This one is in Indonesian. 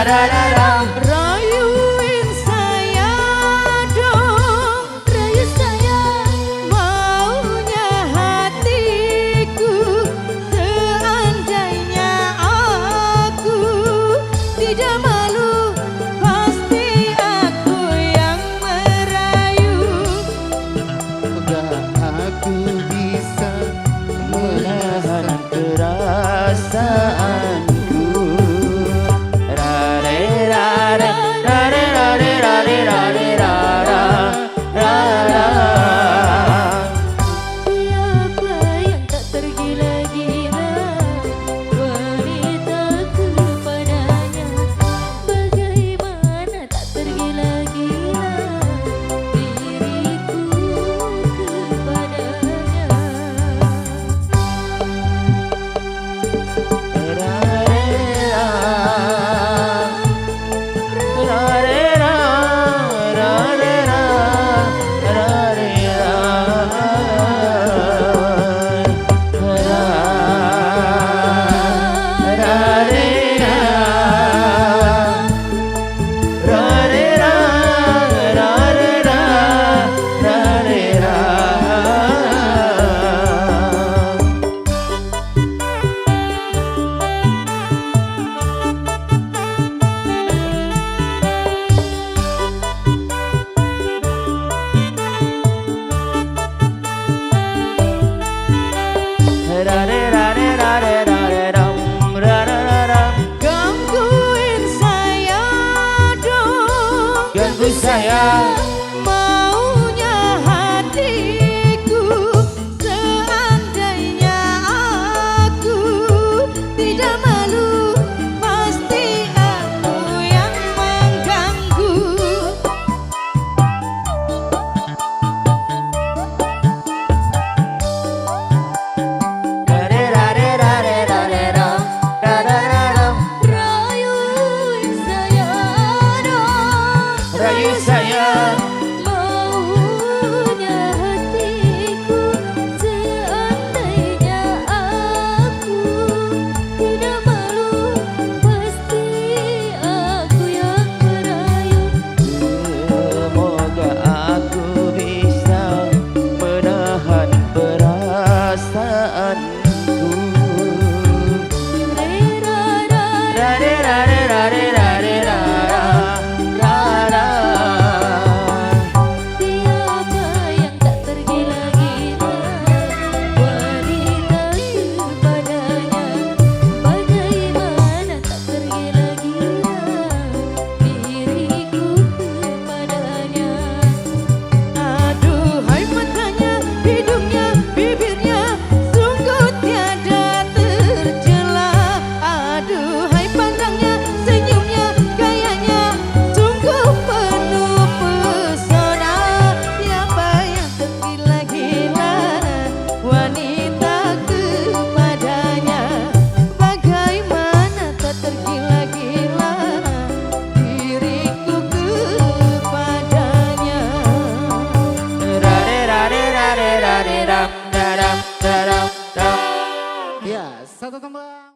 Rayuin saya dong, rayu saya, maunya hatiku. Seandainya aku tidak malu, pasti aku yang merayu. Gak aku bisa menahan perasaanku. Siapa yang tak tergila-gila wanita kepadanya? Bagaimana tak tergila-gila diriku kepadanya? Gangguin saya dong, Ganggu saya, maunya hatiku. Seandainya aku tidak malu, pasti aku yang mengganggu. Rayuin saya dong, rayu saya, maunya hatiku. Seandainya aku tidak malu, pasti aku yang merayu. semoga aku bisa menahan perasaanku. Siapa yang tak tergila-gila wanita kepadanya? Bagaimana tak tergila-gila diriku kepadanya? Aduhai matanya, hidungnya, bibirnya, sungguh tiada tercela. Aduhai pandangnya, senyumnya, gayanya, sungguh penuh pesona. Siapa yang tergila-gila wanita kepadanya? Bagaimana tak tergila-gila diriku kepadanya? Ya, satu tembang.